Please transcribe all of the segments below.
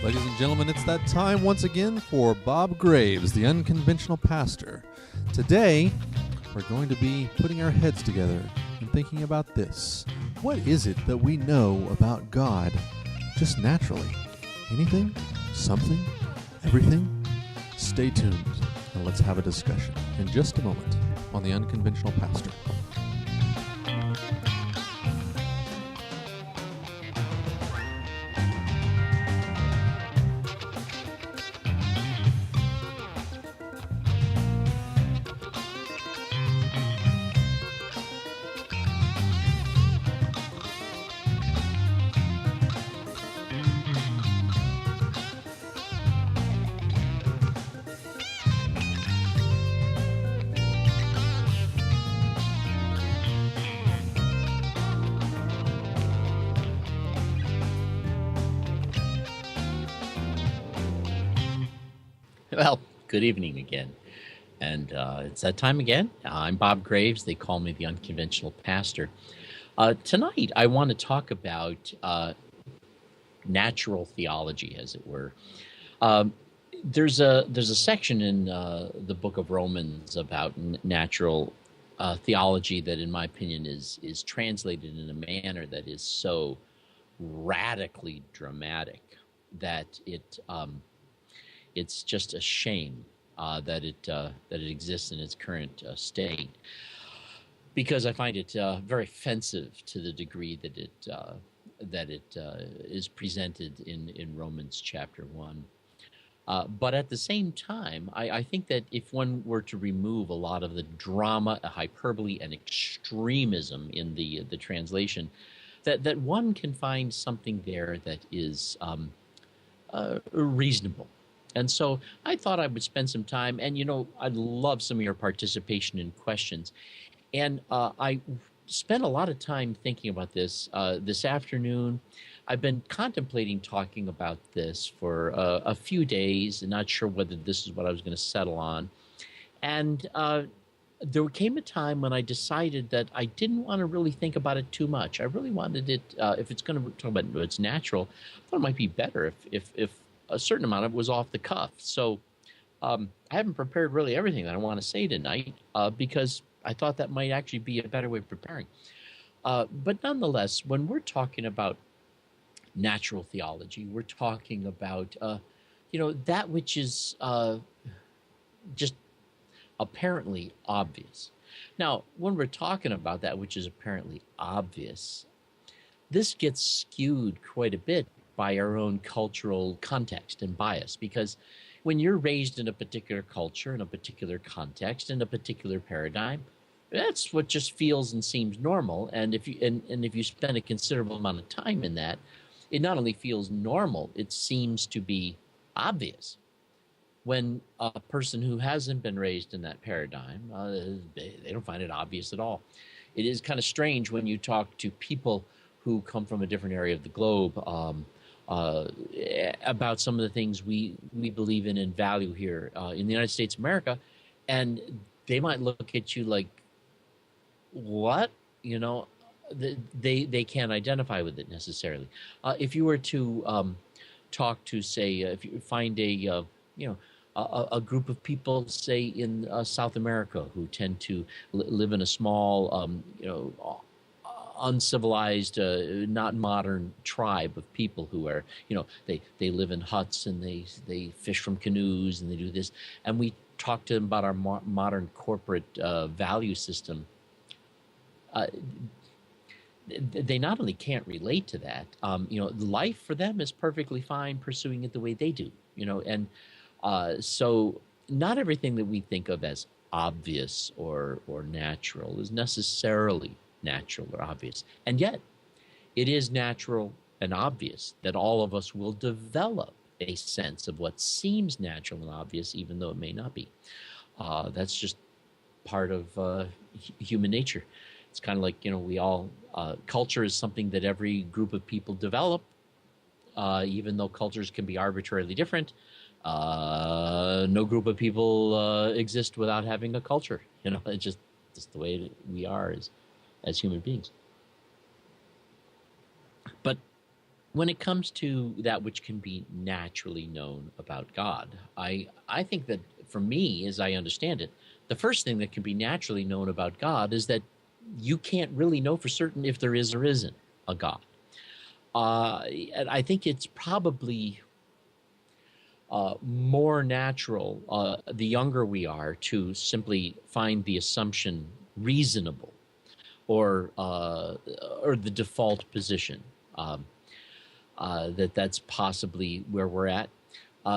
Ladies and gentlemen, it's that time once again for Bob Greaves, the Unconventional Pastor. Today, we're going to be putting our heads together and thinking about this. What is it that we know about God just naturally? Anything? Something? Everything? Stay tuned and let's have a discussion in just a moment on the Unconventional Pastor. Well, good evening again. And it's that time again. I'm Bob Greaves. They call me the Unconventional Pastor. Tonight, I want to talk about natural theology, as it were. There's a section in the book of Romans about natural theology that, in my opinion, is translated in a manner that is so radically dramatic that it's just a shame that it exists in its current state, because I find it very offensive to the degree that it is presented in Romans chapter 1. But at the same time, I think that if one were to remove a lot of the drama, hyperbole, and extremism in the translation, that one can find something there that is reasonable. And so I thought I would spend some time, and I'd love some of your participation in questions. And I spent a lot of time thinking about this this afternoon. I've been contemplating talking about this for a few days, and not sure whether this is what I was going to settle on. And there came a time when I decided that I didn't want to really think about it too much. I really wanted it, if it's going to talk about what's natural, I thought it might be better if a certain amount of it was off the cuff. So I haven't prepared really everything that I want to say tonight because I thought that might actually be a better way of preparing. But nonetheless, when we're talking about natural theology, we're talking about, that which is just apparently obvious. Now, when we're talking about that which is apparently obvious, this gets skewed quite a bit by our own cultural context and bias, because when you're raised in a particular culture, in a particular context, in a particular paradigm, that's what just feels and seems normal. And if you spend a considerable amount of time in that, it not only feels normal, it seems to be obvious. When a person who hasn't been raised in that paradigm, they don't find it obvious at all. It is kind of strange when you talk to people who come from a different area of the globe about some of the things we believe in and value here in the United States of America, and they might look at you like, what? They can't identify with it necessarily. If you were to talk to, say, if you find a group of people, say, in South America, who tend to live in a small, uncivilized, not modern tribe of people who are, they live in huts and they fish from canoes and they do this. And we talk to them about our modern corporate value system. They not only can't relate to that, life for them is perfectly fine pursuing it the way they do, and so not everything that we think of as obvious or natural is necessarily natural or obvious. And yet, it is natural and obvious that all of us will develop a sense of what seems natural and obvious, even though it may not be. That's just part of human nature. It's kind of like, we all, culture is something that every group of people develop, even though cultures can be arbitrarily different. No group of people exist without having a culture. It's just the way we are as human beings. But when it comes to that which can be naturally known about God, I think that for me, as I understand it, the first thing that can be naturally known about God is that you can't really know for certain if there is or isn't a God. And I think it's probably more natural the younger we are to simply find the assumption reasonable or the default position. Um, that's possibly where we're at.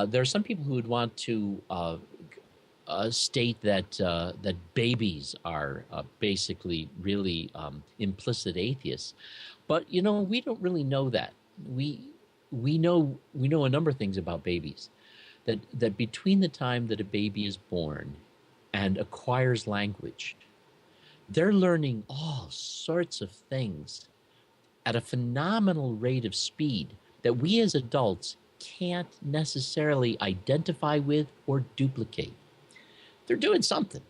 There are some people who would want to state that babies are basically really implicit atheists, but we don't really know that. We we know a number of things about babies. That between the time that a baby is born and acquires language, they're learning all sorts of things at a phenomenal rate of speed that we as adults can't necessarily identify with or duplicate. They're doing something.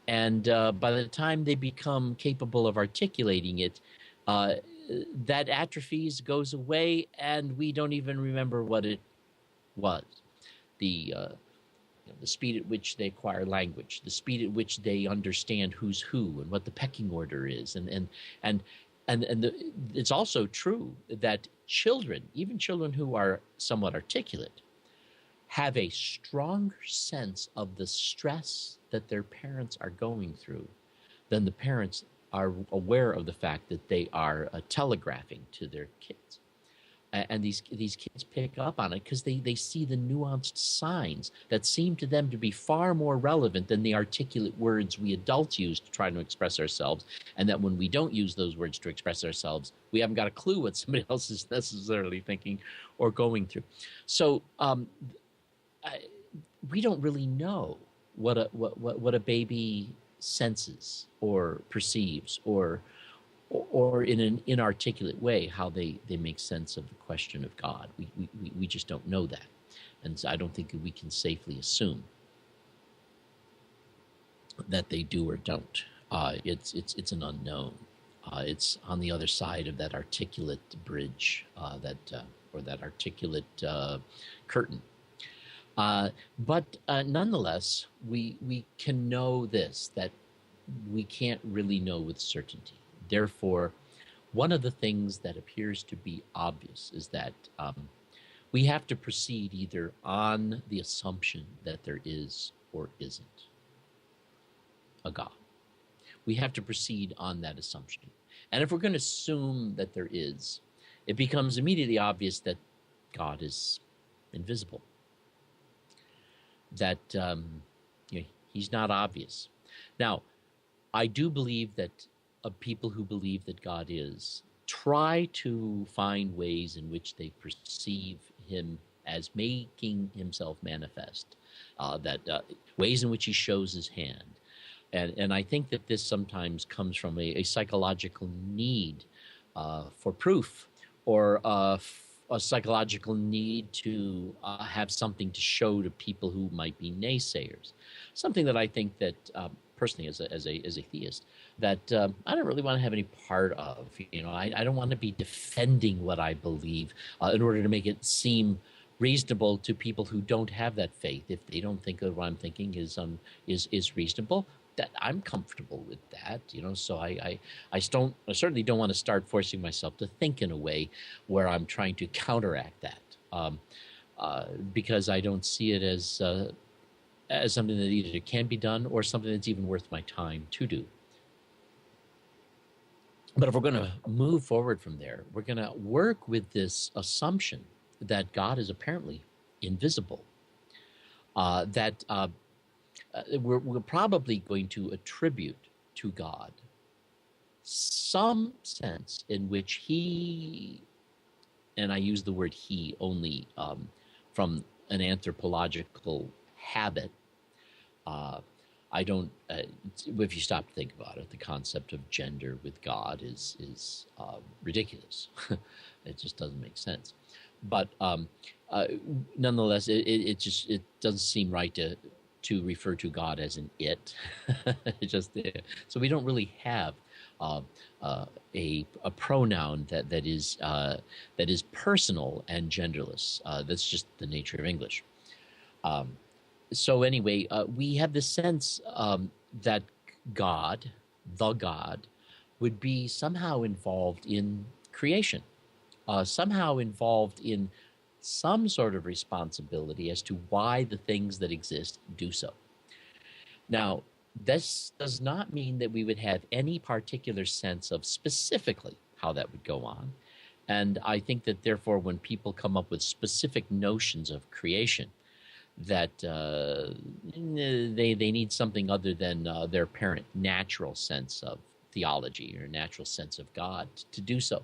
And by the time they become capable of articulating it, uh, that atrophies, goes away, and we don't even remember what it was. The speed at which they acquire language, the speed at which they understand who's who and what the pecking order is, and it's also true that children, even children who are somewhat articulate, have a stronger sense of the stress that their parents are going through than the parents are aware of the fact that they are telegraphing to their kids. And these kids pick up on it because they see the nuanced signs that seem to them to be far more relevant than the articulate words we adults use to try to express ourselves. And that when we don't use those words to express ourselves, we haven't got a clue what somebody else is necessarily thinking or going through. So we don't really know what a baby senses or perceives or in an inarticulate way how they make sense of the question of God. We just don't know that. And so I don't think that we can safely assume that they do or don't. It's an unknown. It's on the other side of that articulate bridge, or that articulate curtain. But nonetheless, we can know this, that we can't really know with certainty. Therefore, one of the things that appears to be obvious is that we have to proceed either on the assumption that there is or isn't a God. We have to proceed on that assumption. And if we're going to assume that there is, it becomes immediately obvious that God is invisible, that he's not obvious. Now, I do believe that people who believe that God is try to find ways in which they perceive him as making himself manifest, ways in which he shows his hand. And I think that this sometimes comes from a psychological need for proof, or a psychological need to have something to show to people who might be naysayers. Something that I think that personally, as a theist, that I don't really want to have any part of. I don't want to be defending what I believe in order to make it seem reasonable to people who don't have that faith. If they don't think that what I'm thinking is reasonable, that I'm comfortable with that. So I certainly don't want to start forcing myself to think in a way where I'm trying to counteract that, because I don't see it as something that either can be done or something that's even worth my time to do. But if we're going to move forward from there, we're going to work with this assumption that God is apparently invisible, that we're probably going to attribute to God some sense in which he, and I use the word he only from an anthropological habit. I don't. If you stop to think about it, the concept of gender with God is ridiculous. It just doesn't make sense. But nonetheless, it doesn't seem right to refer to God as an it. So we don't really have uh, a pronoun that is personal and genderless. That's just the nature of English. Um, so anyway, we have the sense that God, the God, would be somehow involved in creation, somehow involved in some sort of responsibility as to why the things that exist do so. Now, this does not mean that we would have any particular sense of specifically how that would go on. And I think that therefore, when people come up with specific notions of creation, that they need something other than their parent natural sense of theology or natural sense of God to do so.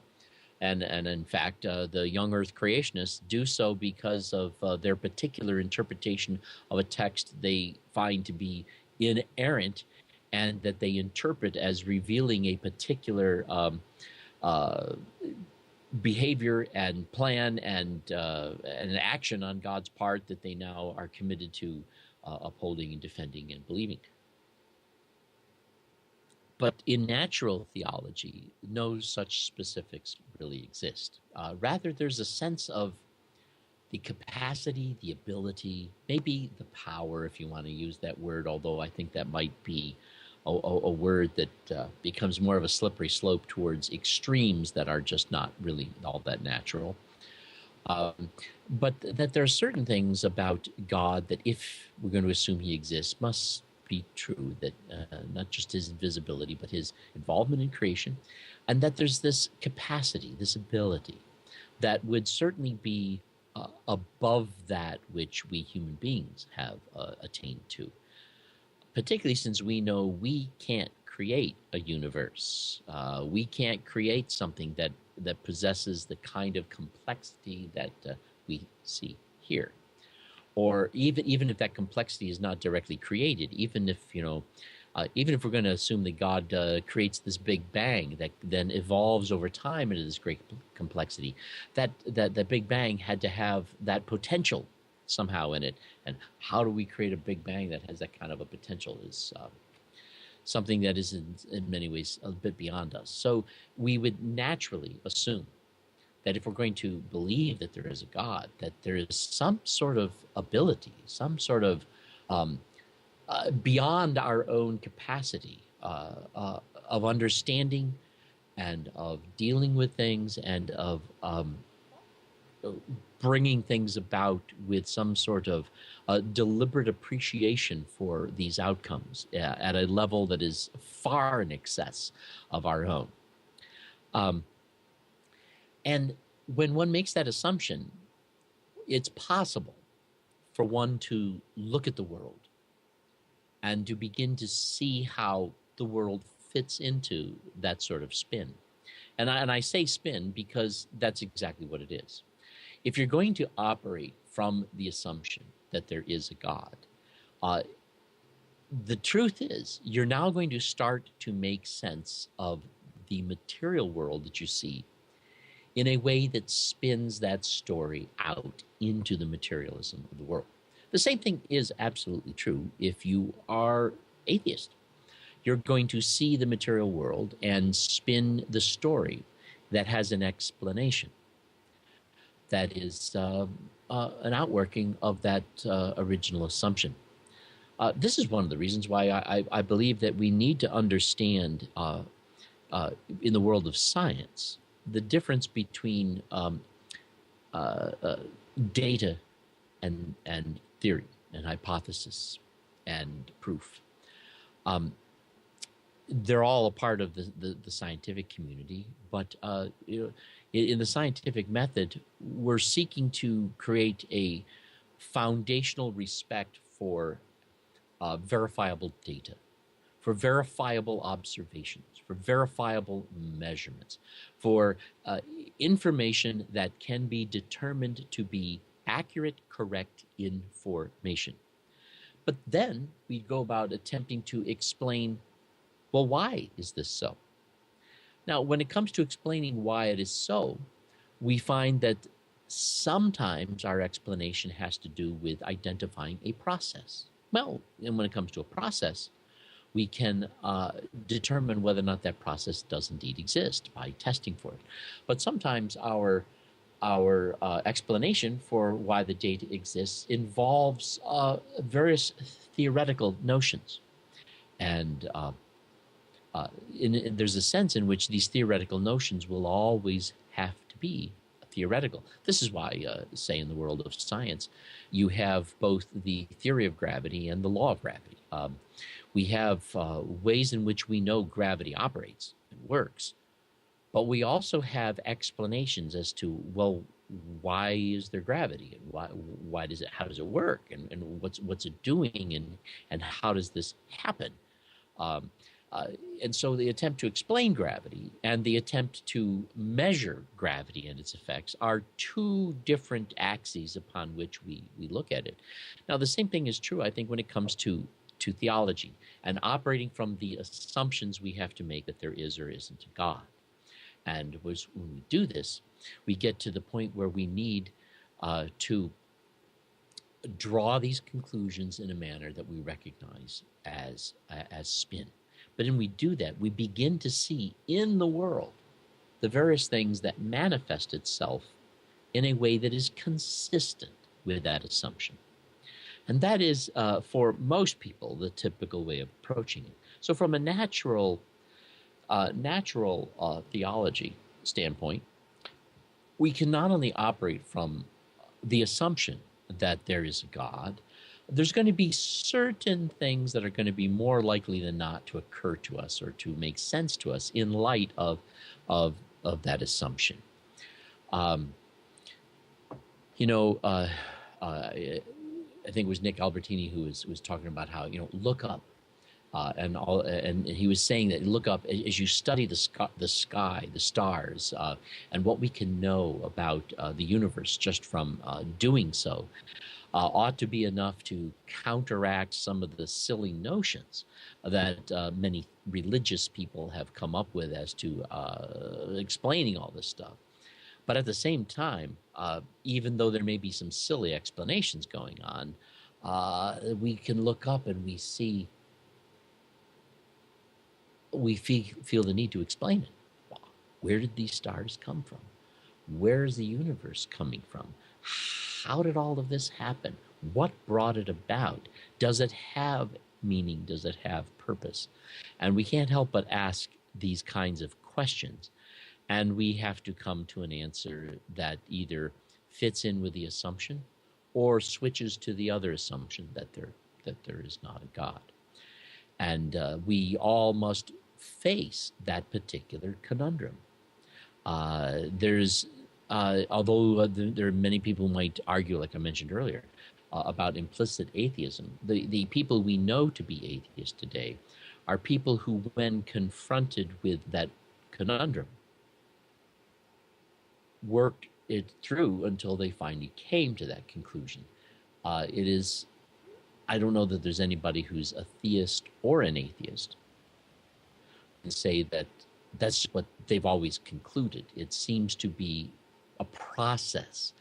And in fact, the young Earth creationists do so because of their particular interpretation of a text they find to be inerrant, and that they interpret as revealing a particular uh, behavior and plan and an action on God's part that they now are committed to upholding and defending and believing. But in natural theology, no such specifics really exist. Rather, there's a sense of the capacity, the ability, maybe the power, if you want to use that word, although I think that might be a word that becomes more of a slippery slope towards extremes that are just not really all that natural. But that there are certain things about God that, if we're going to assume he exists, must be true, that not just his invisibility, but his involvement in creation, and that there's this capacity, this ability that would certainly be above that which we human beings have attained to, particularly since we know we can't create a universe. We can't create something that possesses the kind of complexity that we see here. Or even if that complexity is not directly created, even if we're going to assume that God creates this big bang that then evolves over time into this great complexity, that big bang had to have that potential somehow in it. And how do we create a big bang that has that kind of a potential is something that is in many ways a bit beyond us. So we would naturally assume that if we're going to believe that there is a God, that there is some sort of ability, some sort of beyond our own capacity of understanding and of dealing with things and of bringing things about with some sort of deliberate appreciation for these outcomes at a level that is far in excess of our own. And when one makes that assumption, it's possible for one to look at the world and to begin to see how the world fits into that sort of spin. And I say spin because that's exactly what it is. If you're going to operate from the assumption that there is a God, the truth is you're now going to start to make sense of the material world that you see in a way that spins that story out into the materialism of the world. The same thing is absolutely true if you are atheist. You're going to see the material world and spin the story that has an explanation that is an outworking of that original assumption. This is one of the reasons why I believe that we need to understand in the world of science the difference between data and theory and hypothesis and proof. They're all a part of the scientific community, but in the scientific method, we're seeking to create a foundational respect for verifiable data, for verifiable observations, for verifiable measurements, for information that can be determined to be accurate, correct information. But then we go about attempting to explain, well, why is this so? Now, when it comes to explaining why it is so, we find that sometimes our explanation has to do with identifying a process. Well, and when it comes to a process, we can determine whether or not that process does indeed exist by testing for it. But sometimes our explanation for why the data exists involves various theoretical notions. And there's a sense in which these theoretical notions will always have to be theoretical. This is why, say, in the world of science, you have both the theory of gravity and the law of gravity. We have ways in which we know gravity operates and works, but we also have explanations as to, well, why is there gravity, and why does it, how does it work, and what's it doing, and how does this happen? Um, and so the attempt to explain gravity and the attempt to measure gravity and its effects are two different axes upon which we look at it. Now, the same thing is true, I think, when it comes to theology and operating from the assumptions we have to make that there is or isn't a God. And when we do this, we get to the point where we need to draw these conclusions in a manner that we recognize as spin. But when we do that, we begin to see in the world the various things that manifest itself in a way that is consistent with that assumption. And that is, for most people, the typical way of approaching it. So from a natural theology standpoint, we can not only operate from the assumption that there is a God, there's going to be certain things that are going to be more likely than not to occur to us or to make sense to us in light of that assumption. I think it was Nick Albertini who was talking about how, look up. And he was saying that look up as you study the sky, the stars, and what we can know about the universe just from doing so, ought to be enough to counteract some of the silly notions that many religious people have come up with as to explaining all this stuff. But at the same time, even though there may be some silly explanations going on, we can look up and we feel the need to explain it. Where did these stars come from? Where is the universe coming from? How did all of this happen? What brought it about? Does it have meaning? Does it have purpose? And we can't help but ask these kinds of questions. And we have to come to an answer that either fits in with the assumption or switches to the other assumption that there is not a God. And we all must face that particular conundrum. Although there are many people who might argue, like I mentioned earlier, about implicit atheism, the people we know to be atheists today are people who, when confronted with that conundrum, worked it through until they finally came to that conclusion. I don't know that there's anybody who's a theist or an atheist and say that that's what they've always concluded. It seems to be a process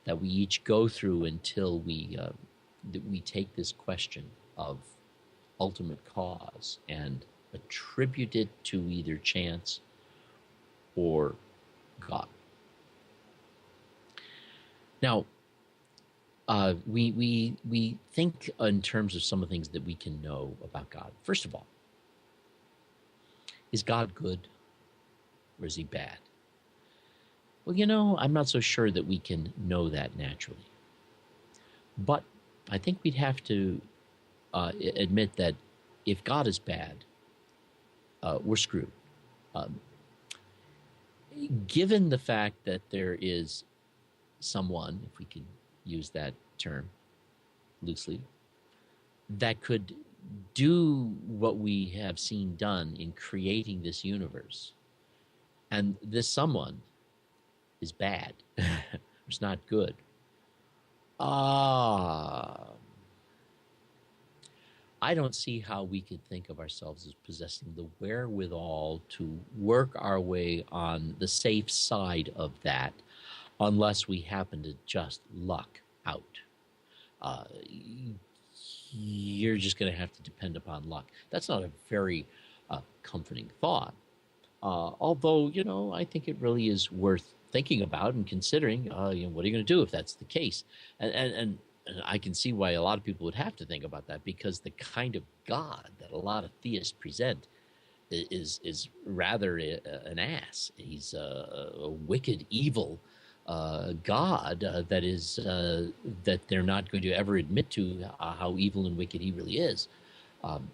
that we each go through until we take this question of ultimate cause and attribute it to either chance or God. Now, we think in terms of some of the things that we can know about God. First of all, is God good or is he bad? Well, I'm not so sure that we can know that naturally. But I think we'd have to admit that if God is bad, we're screwed. Given the fact that there is someone, if we can use that term loosely, that could do what we have seen done in creating this universe, and this someone is bad, it's not good. I don't see how we could think of ourselves as possessing the wherewithal to work our way on the safe side of that unless we happen to just luck out. you're just going to have to depend upon luck. That's not a very comforting thought. Although, I think it really is worth thinking about and considering, what are you going to do if that's the case? And I can see why a lot of people would have to think about that, because the kind of God that a lot of theists present is rather an ass. He's a wicked, evil God that they're not going to ever admit to how evil and wicked he really is. Um,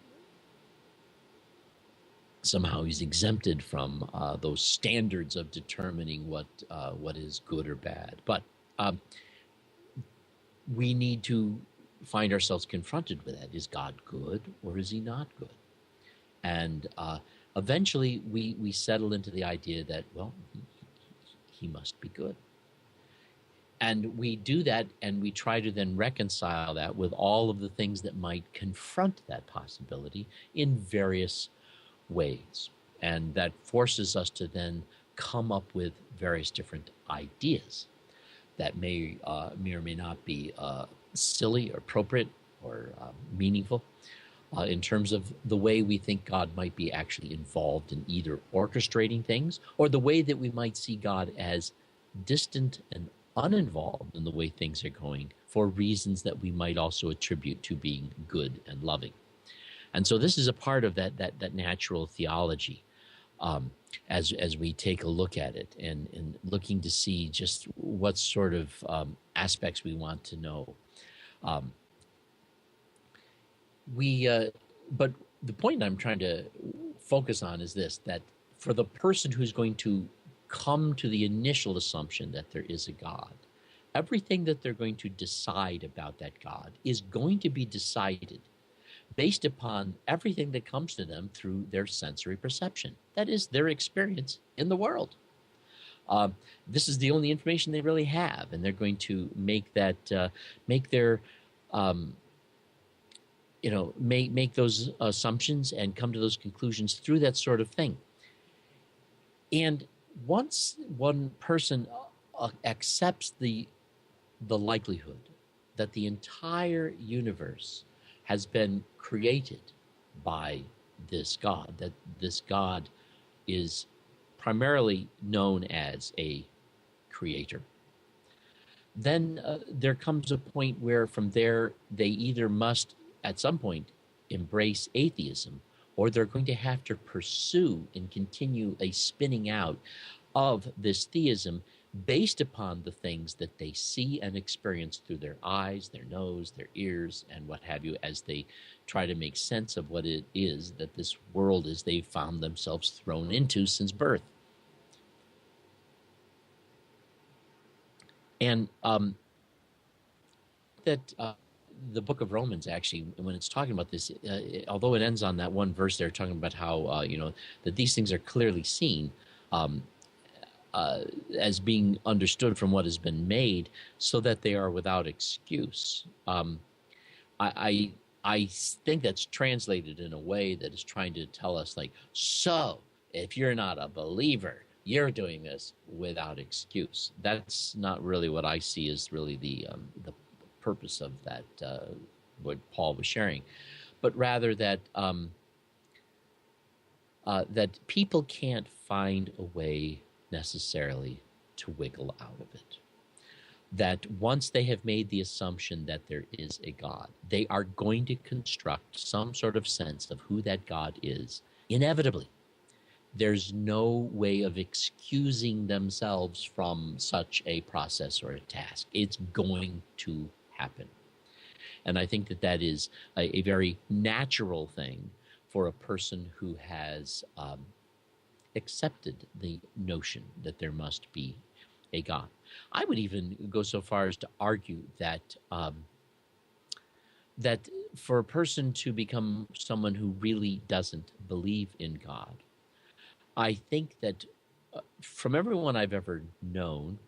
Somehow he's exempted from those standards of determining what is good or bad. But we need to find ourselves confronted with that. Is God good or is he not good? And eventually we settle into the idea that, well, he must be good. And we do that, and we try to then reconcile that with all of the things that might confront that possibility in various ways. And that forces us to then come up with various different ideas that may or may not be silly or appropriate or meaningful in terms of the way we think God might be actually involved in either orchestrating things, or the way that we might see God as distant and uninvolved in the way things are going, for reasons that we might also attribute to being good and loving. And so this is a part of that natural theology, as we take a look at it and looking to see just what sort of aspects we want to know. But the point I'm trying to focus on is this: that for the person who's going to come to the initial assumption that there is a God, everything that they're going to decide about that God is going to be decided based upon everything that comes to them through their sensory perception. That is, their experience in the world. This is the only information they really have, and they're going to make that, make their, make those assumptions and come to those conclusions through that sort of thing. And once one person accepts the likelihood that the entire universe has been created by this God, that this God is primarily known as a creator, then there comes a point where from there they either must at some point embrace atheism, or they're going to have to pursue and continue a spinning out of this theism based upon the things that they see and experience through their eyes, their nose, their ears, and what have you, as they try to make sense of what it is that this world is they've found themselves thrown into since birth. And the book of Romans, actually, when it's talking about this, although it ends on that one verse there talking about how, that these things are clearly seen, as being understood from what has been made, so that they are without excuse. I think that's translated in a way that is trying to tell us, like, so if you're not a believer, you're doing this without excuse. That's not really what I see as really the purpose of that, what Paul was sharing, but rather that that people can't find a way necessarily to wiggle out of it. That once they have made the assumption that there is a God, they are going to construct some sort of sense of who that God is, inevitably. There's no way of excusing themselves from such a process or a task. It's going to happen. And I think that is a very natural thing for a person who has accepted the notion that there must be a God. I would even go so far as to argue that that for a person to become someone who really doesn't believe in God, I think that from everyone I've ever known,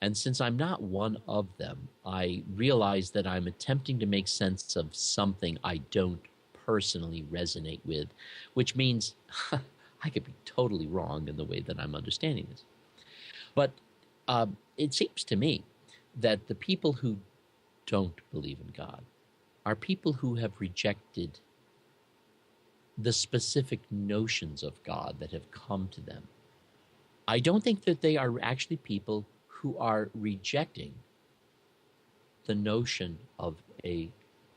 and since I'm not one of them, I realize that I'm attempting to make sense of something I don't personally resonate with, which means I could be totally wrong in the way that I'm understanding this. But it seems to me that the people who don't believe in God are people who have rejected the specific notions of God that have come to them. I don't think that they are actually people who are rejecting the notion of a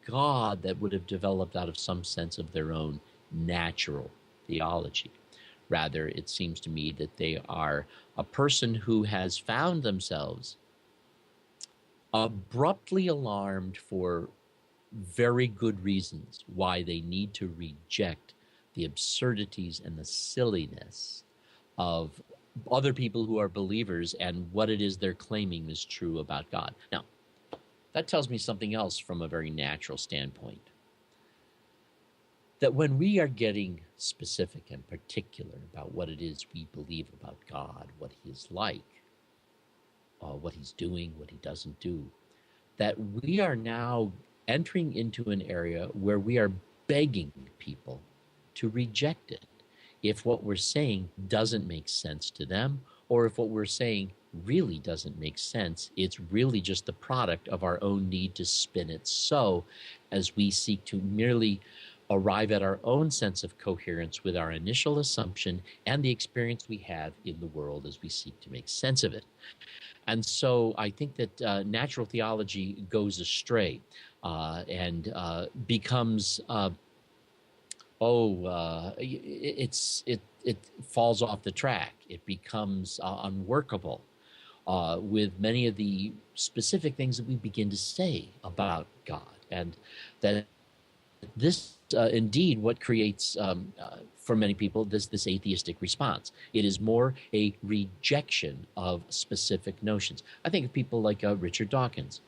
God that would have developed out of some sense of their own natural theology. Rather, it seems to me that they are a person who has found themselves abruptly alarmed for very good reasons why they need to reject the absurdities and the silliness of other people who are believers and what it is they're claiming is true about God. Now, that tells me something else from a very natural standpoint. That when we are getting specific and particular about what it is we believe about God, what he is like, what he's doing, what he doesn't do, that we are now entering into an area where we are begging people to reject it if what we're saying doesn't make sense to them, or if what we're saying really doesn't make sense. It's really just the product of our own need to spin it so as we seek to merely arrive at our own sense of coherence with our initial assumption and the experience we have in the world as we seek to make sense of it. And so I think that natural theology goes astray and becomes, it falls off the track. It becomes unworkable with many of the specific things that we begin to say about God. And that this indeed what creates for many people this atheistic response. It is more a rejection of specific notions. I think of people like Richard Dawkins.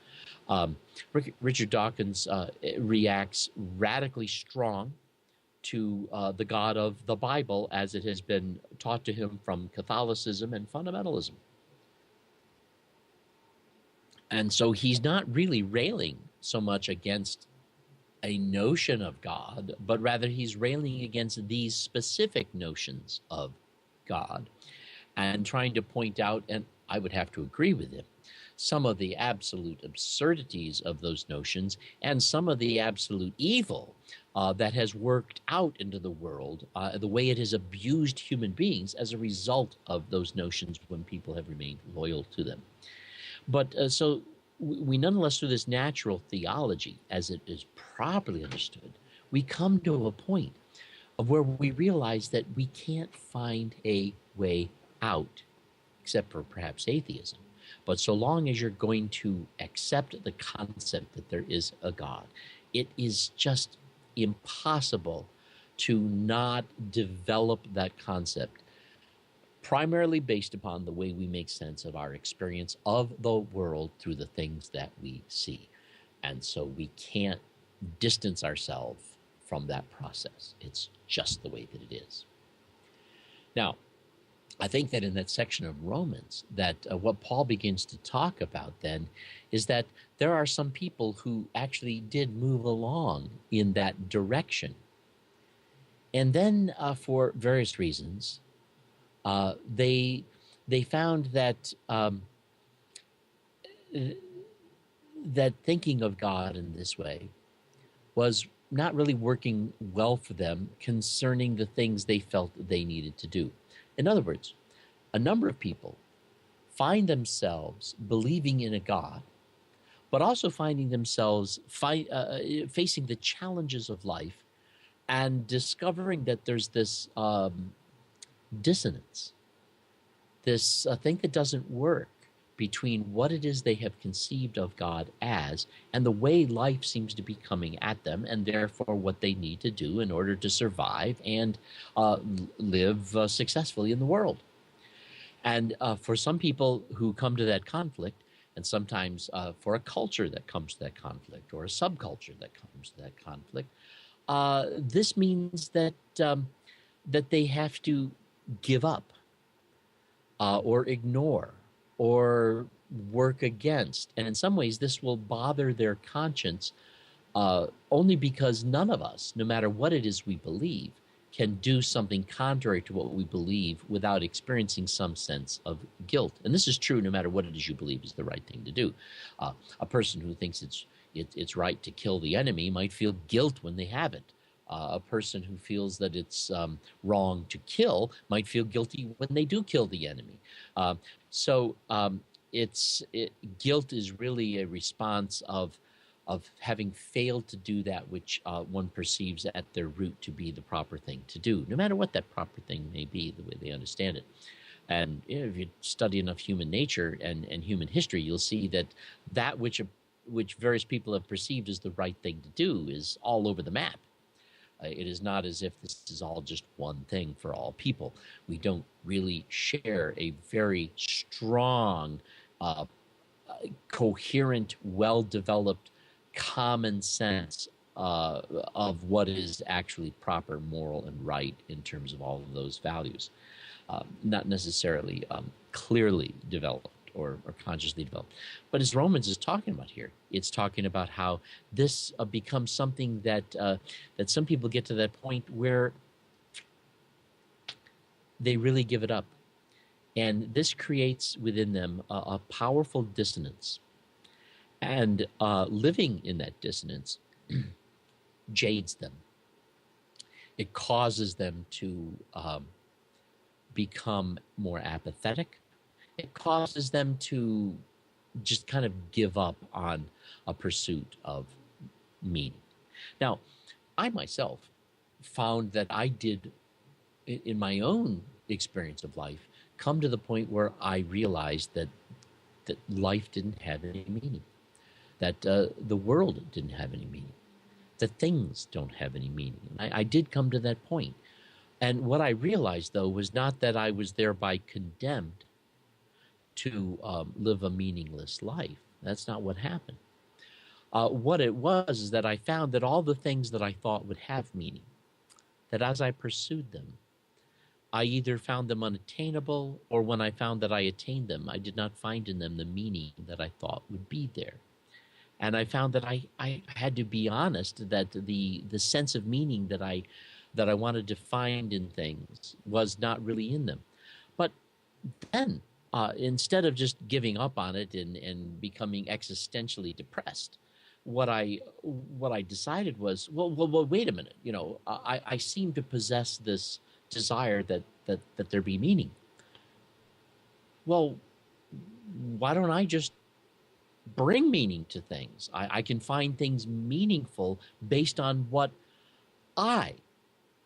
Richard Dawkins reacts radically strong to the God of the Bible as it has been taught to him from Catholicism and fundamentalism. And so he's not really railing so much against a notion of God, but rather he's railing against these specific notions of God and trying to point out, and I would have to agree with him, some of the absolute absurdities of those notions and some of the absolute evil that has worked out into the world, the way it has abused human beings as a result of those notions when people have remained loyal to them. But so we nonetheless, through this natural theology, as it is properly understood, we come to a point of where we realize that we can't find a way out, except for perhaps atheism. But so long as you're going to accept the concept that there is a God, it is just impossible to not develop that concept primarily based upon the way we make sense of our experience of the world through the things that we see. And so we can't distance ourselves from that process. It's just the way that it is. Now, I think that in that section of Romans, that what Paul begins to talk about then is that there are some people who actually did move along in that direction. And then for various reasons, they found that that thinking of God in this way was not really working well for them concerning the things they felt they needed to do. In other words, a number of people find themselves believing in a God, but also finding themselves facing the challenges of life and discovering that there's this dissonance, this thing that doesn't work between what it is they have conceived of God as and the way life seems to be coming at them, and therefore what they need to do in order to survive and live successfully in the world. And for some people who come to that conflict, and sometimes for a culture that comes to that conflict, or a subculture that comes to that conflict, this means that that they have to give up or ignore or work against. And in some ways, this will bother their conscience only because none of us, no matter what it is we believe, can do something contrary to what we believe without experiencing some sense of guilt. And this is true no matter what it is you believe is the right thing to do. A person who thinks it's right to kill the enemy might feel guilt when they haven't. A person who feels that it's wrong to kill might feel guilty when they do kill the enemy. So guilt is really a response of having failed to do that which one perceives at their root to be the proper thing to do, no matter what that proper thing may be, the way they understand it. And if you study enough human nature and human history, you'll see that that which various people have perceived as the right thing to do is all over the map. It is not as if this is all just one thing for all people. We don't really share a very strong, coherent, well-developed common sense of what is actually proper, moral, and right in terms of all of those values. Not necessarily clearly developed or consciously developed. But as Romans is talking about here, it's talking about how this becomes something that that some people get to that point where they really give it up. And this creates within them a powerful dissonance. And living in that dissonance jades them. It causes them to become more apathetic. It causes them to just kind of give up on a pursuit of meaning. Now, I myself found that I did, in my own experience of life, come to the point where I realized that life didn't have any meaning, that the world didn't have any meaning, that things don't have any meaning. I did come to that point. And what I realized, though, was not that I was thereby condemned to live a meaningless life. That's not what happened. What it was is that I found that all the things that I thought would have meaning, that as I pursued them, I either found them unattainable, or when I found that I attained them, I did not find in them the meaning that I thought would be there. And I found that I had to be honest that the sense of meaning that I wanted to find in things was not really in them. But then, instead of just giving up on it and becoming existentially depressed, what I decided was, well, wait a minute. You know, I seem to possess this desire that there be meaning. Well, why don't I just bring meaning to things? I can find things meaningful based on what I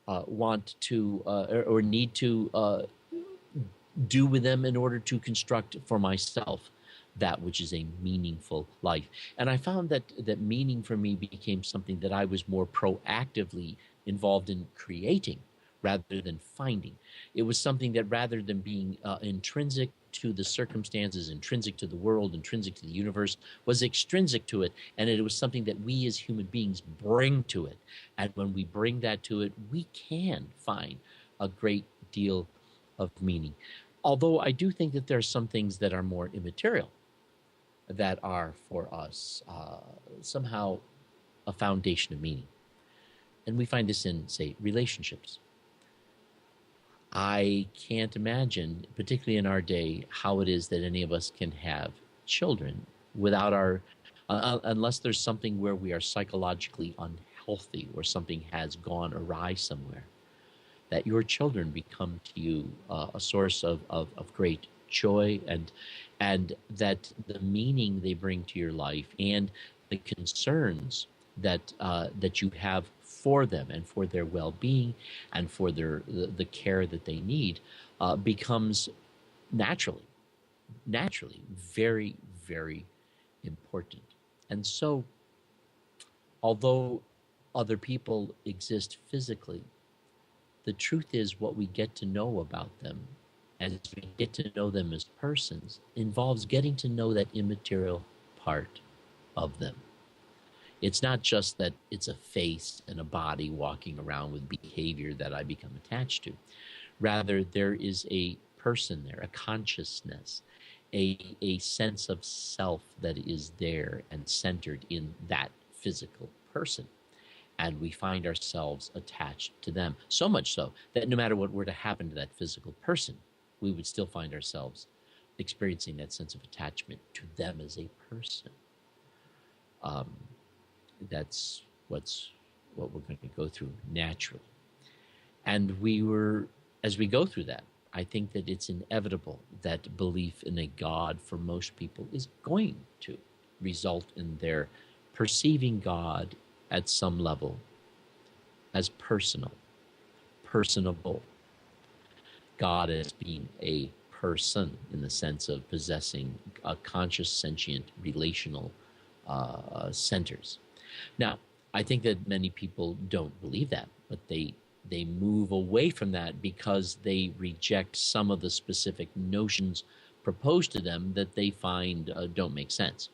want to or need to do with them in order to construct for myself that which is a meaningful life. And I found that meaning for me became something that I was more proactively involved in creating rather than finding. It was something that, rather than being intrinsic to the circumstances, intrinsic to the world, intrinsic to the universe, was extrinsic to it. And it was something that we as human beings bring to it. And when we bring that to it, we can find a great deal of meaning. Although I do think that there are some things that are more immaterial that are for us somehow a foundation of meaning. And we find this in, say, relationships. I can't imagine, particularly in our day, how it is that any of us can have children without unless there's something where we are psychologically unhealthy or something has gone awry somewhere, that your children become to you a source of great joy, and that the meaning they bring to your life and the concerns that you have for them and for their well-being and for the care that they need becomes naturally very, very important. And so, although other people exist physically, the truth is what we get to know about them as we get to know them as persons involves getting to know that immaterial part of them. It's not just that it's a face and a body walking around with behavior that I become attached to. Rather, there is a person there, a consciousness, a sense of self that is there and centered in that physical person. And we find ourselves attached to them. So much so that no matter what were to happen to that physical person, we would still find ourselves experiencing that sense of attachment to them as a person. that's what we're going to go through naturally. And as we go through that, I think that it's inevitable that belief in a God for most people is going to result in their perceiving God at some level as personal, personable. God as being a person in the sense of possessing a conscious, sentient, relational centers. Now, I think that many people don't believe that, but they move away from that because they reject some of the specific notions proposed to them that they find don't make sense.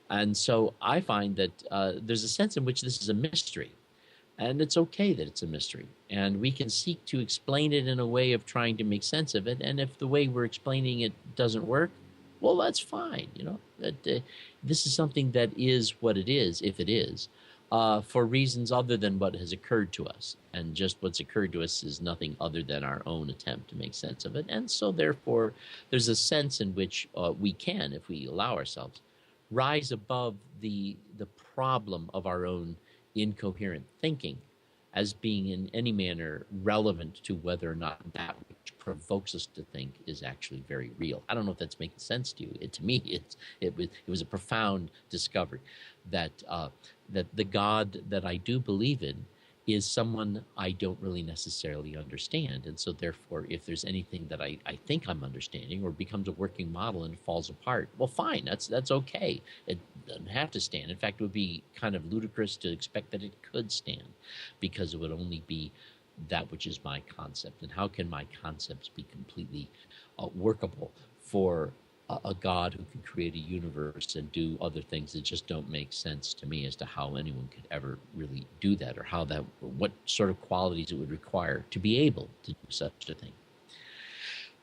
And so I find that there's a sense in which this is a mystery. And it's okay that it's a mystery. And we can seek to explain it in a way of trying to make sense of it. And if the way we're explaining it doesn't work, well, that's fine. This is something that is what it is, if it is, for reasons other than what has occurred to us. And just what's occurred to us is nothing other than our own attempt to make sense of it. And so, therefore, there's a sense in which we can, if we allow ourselves, rise above the problem of our own incoherent thinking as being in any manner relevant to whether or not that which provokes us to think is actually very real. I don't know if that's making sense to you. To me, it was a profound discovery that that the God that I do believe in is someone I don't really necessarily understand. And so therefore, if there's anything that I think I'm understanding or becomes a working model and falls apart, well, fine, that's okay. It doesn't have to stand. In fact, it would be kind of ludicrous to expect that it could stand because it would only be that which is my concept. And how can my concepts be completely workable for a God who can create a universe and do other things that just don't make sense to me as to how anyone could ever really do that, or how that, or what sort of qualities it would require to be able to do such a thing.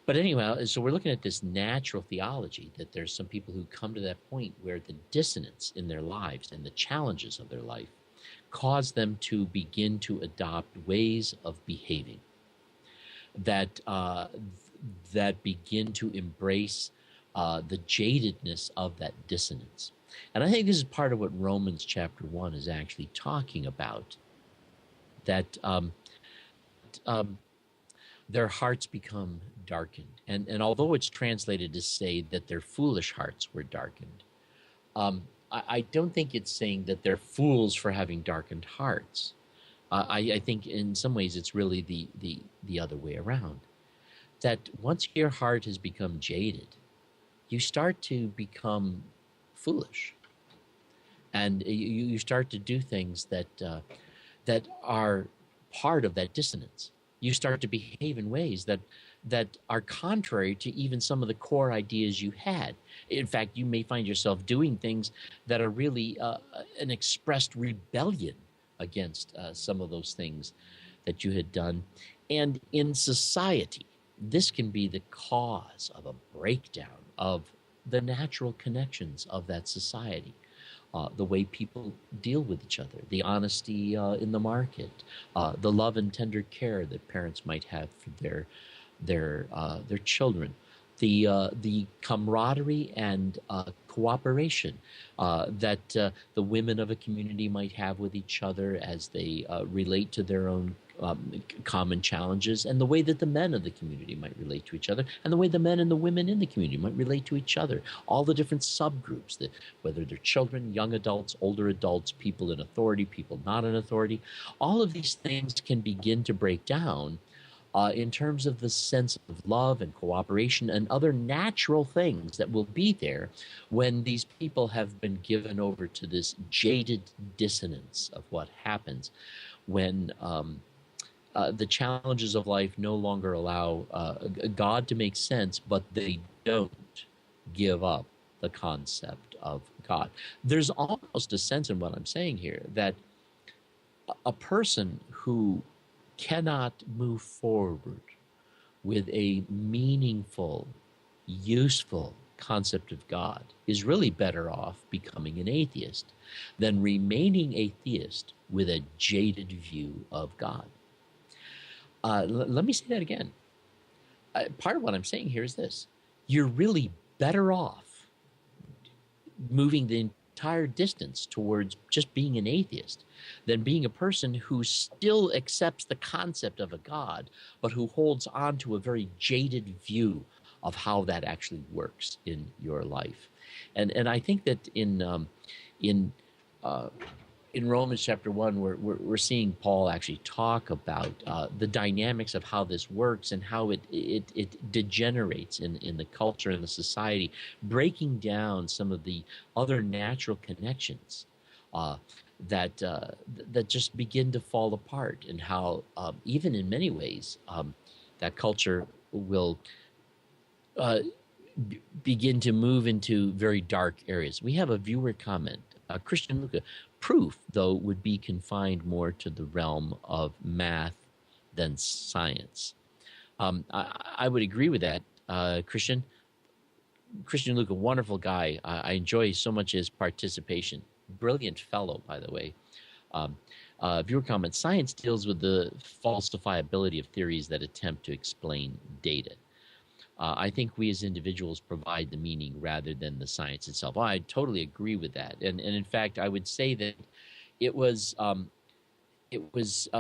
But anyway, so we're looking at this natural theology, that there's some people who come to that point where the dissonance in their lives and the challenges of their life cause them to begin to adopt ways of behaving that that begin to embrace the jadedness of that dissonance. And I think this is part of what Romans chapter 1 is actually talking about, that their hearts become darkened. And although it's translated to say that their foolish hearts were darkened, I don't think it's saying that they're fools for having darkened hearts. I think in some ways it's really the other way around. That once your heart has become jaded, you start to become foolish, and you start to do things that are part of that dissonance. You start to behave in ways that are contrary to even some of the core ideas you had. In fact, you may find yourself doing things that are really an expressed rebellion against some of those things that you had done. And in society, this can be the cause of a breakdown of the natural connections of that society, the way people deal with each other, the honesty in the market, the love and tender care that parents might have for their children, the camaraderie and cooperation that the women of a community might have with each other as they relate to their own common challenges, and the way that the men of the community might relate to each other, and the way the men and the women in the community might relate to each other. All the different subgroups, that whether they're children, young adults, older adults, people in authority, people not in authority, all of these things can begin to break down in terms of the sense of love and cooperation and other natural things that will be there when these people have been given over to this jaded dissonance of what happens when the challenges of life no longer allow God to make sense, but they don't give up the concept of God. There's almost a sense in what I'm saying here that a person who cannot move forward with a meaningful, useful concept of God is really better off becoming an atheist than remaining atheist with a jaded view of God. Let me say that again. Part of what I'm saying here is this. You're really better off moving the entire distance towards just being an atheist than being a person who still accepts the concept of a God, but who holds on to a very jaded view of how that actually works in your life. And I think that in uh, in Romans chapter 1, we're seeing Paul actually talk about the dynamics of how this works and how it degenerates in the culture and the society, breaking down some of the other natural connections that just begin to fall apart, and how even in many ways that culture will uh, begin to move into very dark areas. We have a viewer comment. Christian Luca, proof, though, would be confined more to the realm of math than science. I would agree with that, Christian. Christian Luca, wonderful guy. I enjoy so much his participation. Brilliant fellow, by the way. Viewer comment, science deals with the falsifiability of theories that attempt to explain data. I think we as individuals provide the meaning rather than the science itself. I totally agree with that, and in fact, I would say that it was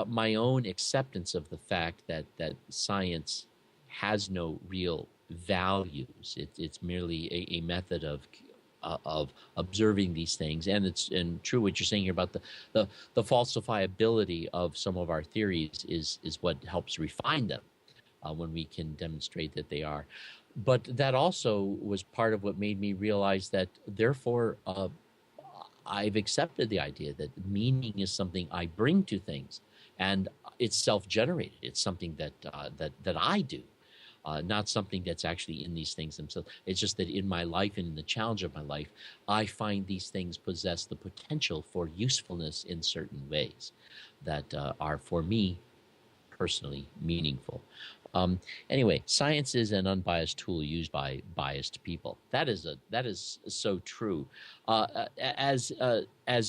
my own acceptance of the fact that science has no real values. It's merely a method of observing these things, and it's true what you're saying here about the falsifiability of some of our theories is what helps refine them. When we can demonstrate that they are. But that also was part of what made me realize that, therefore, I've accepted the idea that meaning is something I bring to things, and it's self-generated. It's something that I do, not something that's actually in these things themselves. It's just that in my life and in the challenge of my life, I find these things possess the potential for usefulness in certain ways that are, for me, personally meaningful. Anyway, science is an unbiased tool used by biased people. That is so true, as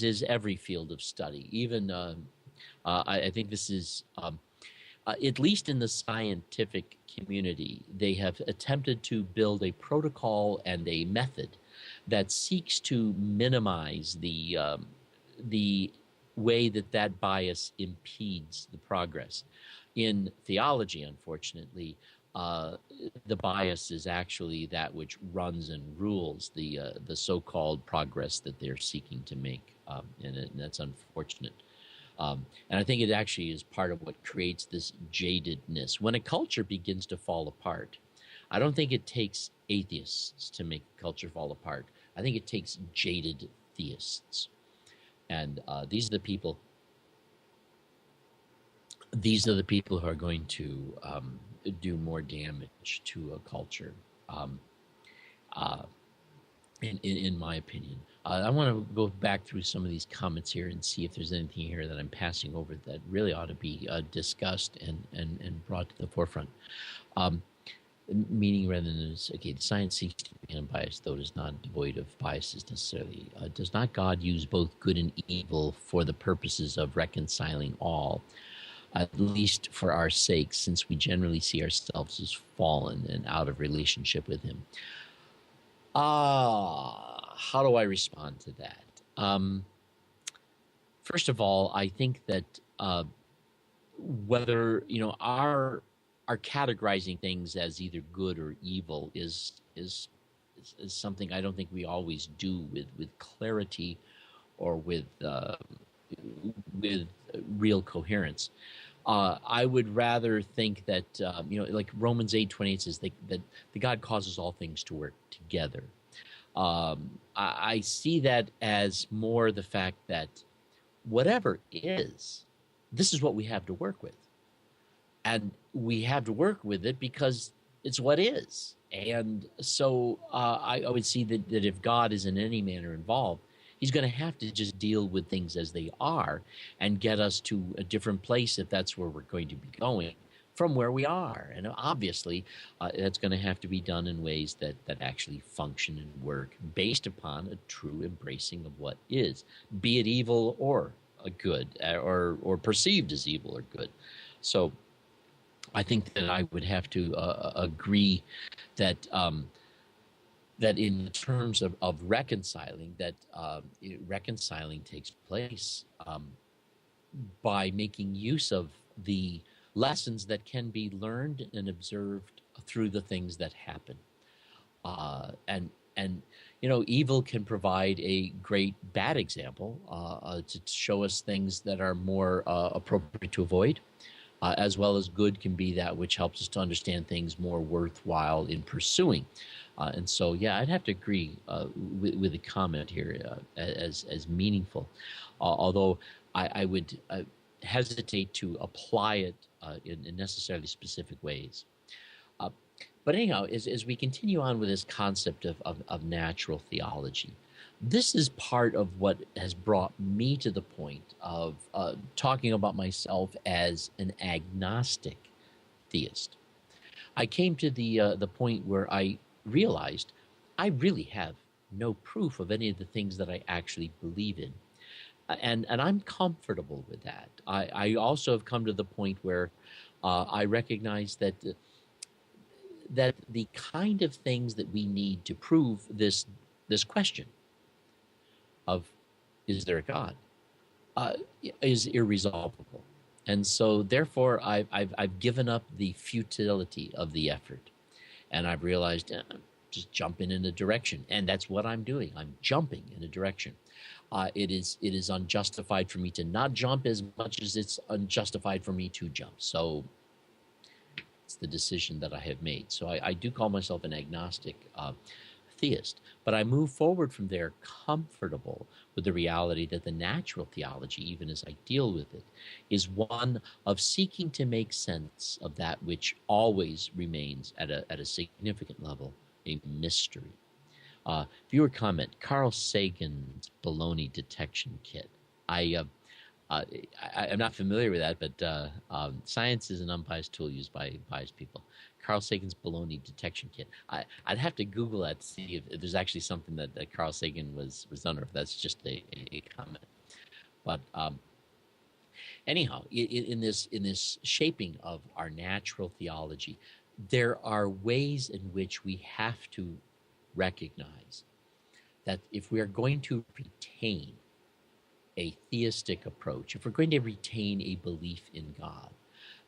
is every field of study. Even I think this is at least in the scientific community, they have attempted to build a protocol and a method that seeks to minimize the way that bias impedes the progress. In theology, unfortunately, the bias is actually that which runs and rules the so-called progress that they're seeking to make, and that's unfortunate. And I think it actually is part of what creates this jadedness. When a culture begins to fall apart, I don't think it takes atheists to make a culture fall apart. I think it takes jaded theists, and these are the people. These are the people who are going to do more damage to a culture, in my opinion. I want to go back through some of these comments here and see if there's anything here that I'm passing over that really ought to be discussed and brought to the forefront. Meaning rather than, okay, the science seeks to be unbiased, though it is not devoid of biases necessarily. Does not God use both good and evil for the purposes of reconciling all? At least for our sake, since we generally see ourselves as fallen and out of relationship with him. How do I respond to that? First of all, I think that whether, our categorizing things as either good or evil is something I don't think we always do with clarity or with real coherence. I would rather think that, like Romans 8:28 says that God causes all things to work together. I see that as more the fact that whatever is, this is what we have to work with. And we have to work with it because it's what is. And so I would see that if God is in any manner involved, he's going to have to just deal with things as they are and get us to a different place if that's where we're going to be going from where we are. And obviously, that's going to have to be done in ways that actually function and work based upon a true embracing of what is, be it evil or good, or perceived as evil or good. So I think that I would have to agree that that in terms of reconciling, that reconciling takes place by making use of the lessons that can be learned and observed through the things that happen. And evil can provide a great bad example to show us things that are more appropriate to avoid, as well as good can be that which helps us to understand things more worthwhile in pursuing. And so, yeah, I'd have to agree with the comment here as meaningful, although I would hesitate to apply it in necessarily specific ways. But anyhow, as we continue on with this concept of natural theology, this is part of what has brought me to the point of talking about myself as an agnostic theist. I came to the point where I realized I really have no proof of any of the things that I actually believe in. And I'm comfortable with that. I also have come to the point where I recognize that the kind of things that we need to prove this question of is there a God is irresolvable, and so therefore I've given up the futility of the effort, and I've realized just jumping in a direction, and that's what I'm doing. I'm jumping in a direction. It is unjustified for me to not jump as much as it's unjustified for me to jump. So the decision that I have made. So I do call myself an agnostic theist, but I move forward from there comfortable with the reality that the natural theology, even as I deal with it, is one of seeking to make sense of that which always remains at a significant level a mystery. Viewer comment, Carl Sagan's baloney detection kit. I'm not familiar with that, but science is an unbiased tool used by biased people. Carl Sagan's baloney detection kit. I'd have to Google that to see if there's actually something that Carl Sagan was done, or if that's just a comment. But anyhow, in this shaping of our natural theology, there are ways in which we have to recognize that if we are going to retain a theistic approach, if we're going to retain a belief in God,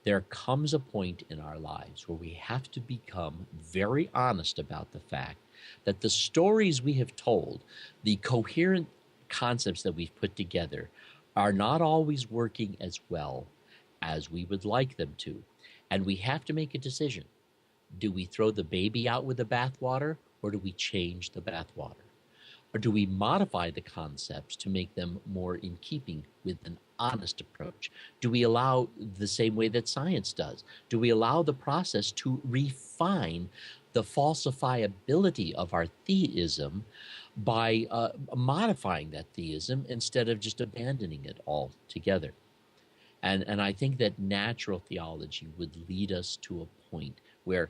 there comes a point in our lives where we have to become very honest about the fact that the stories we have told, the coherent concepts that we've put together, are not always working as well as we would like them to. And we have to make a decision. Do we throw the baby out with the bathwater, or do we change the bathwater? Or do we modify the concepts to make them more in keeping with an honest approach? Do we allow the same way that science does? Do we allow the process to refine the falsifiability of our theism by modifying that theism instead of just abandoning it altogether? And I think that natural theology would lead us to a point where,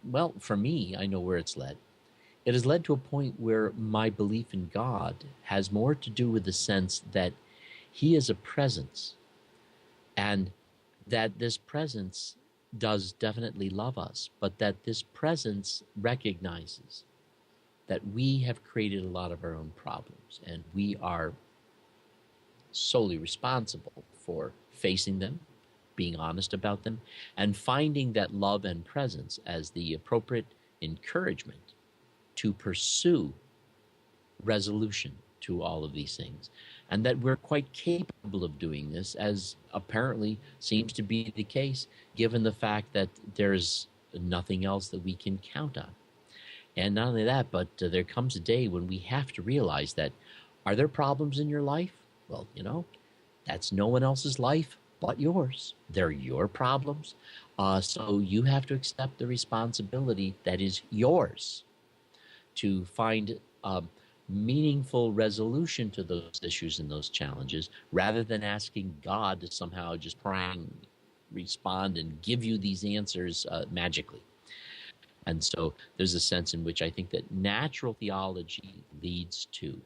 well, for me, I know where it's led. It has led to a point where my belief in God has more to do with the sense that he is a presence, and that this presence does definitely love us, but that this presence recognizes that we have created a lot of our own problems, and we are solely responsible for facing them, being honest about them, and finding that love and presence as the appropriate encouragement to pursue resolution to all of these things, and that we're quite capable of doing this, as apparently seems to be the case, given the fact that there's nothing else that we can count on. And not only that, but there comes a day when we have to realize that, are there problems in your life? Well, that's no one else's life but yours. They're your problems. So you have to accept the responsibility that is yours to find meaningful resolution to those issues and those challenges, rather than asking God to somehow just respond and give you these answers magically. And so there's a sense in which I think that natural theology leads to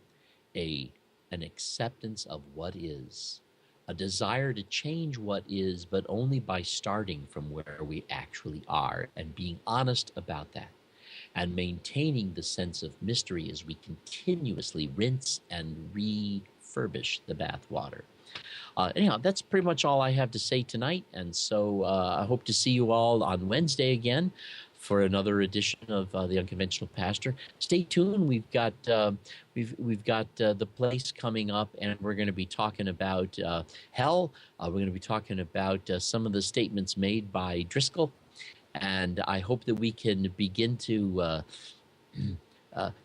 an acceptance of what is, a desire to change what is, but only by starting from where we actually are and being honest about that. and maintaining the sense of mystery as we continuously rinse and refurbish the bath water. Anyhow, that's pretty much all I have to say tonight, and so I hope to see you all on Wednesday again for another edition of the Unconventional Pastor. Stay tuned. We've got the place coming up, and we're going to be talking about hell. We're going to be talking about some of the statements made by Driscoll, and I hope that we can begin to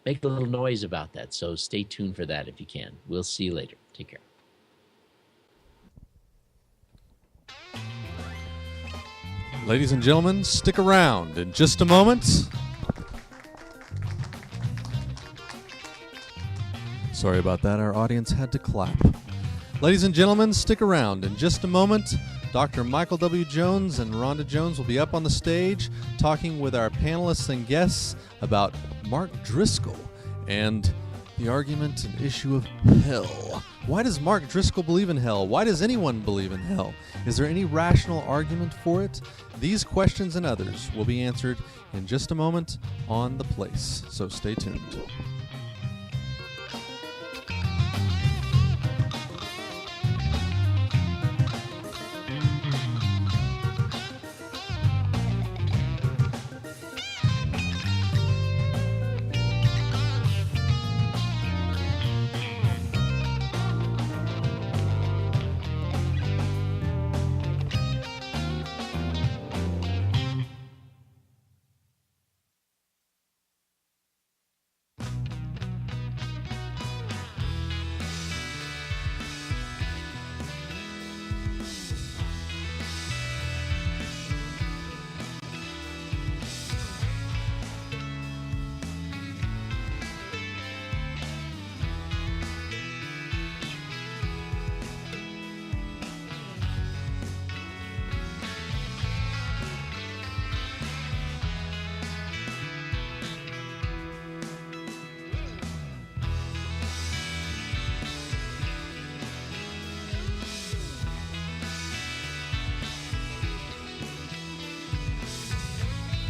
make a little noise about that. So stay tuned for that if you can. We'll see you later. Take care. Ladies and gentlemen, stick around in just a moment. Sorry about that. Our audience had to clap. Ladies and gentlemen, stick around in just a moment. Dr. Michael W. Jones and Rhonda Jones will be up on the stage talking with our panelists and guests about Mark Driscoll and the argument and issue of hell. Why does Mark Driscoll believe in hell? Why does anyone believe in hell? Is there any rational argument for it? These questions and others will be answered in just a moment on The Place, so stay tuned.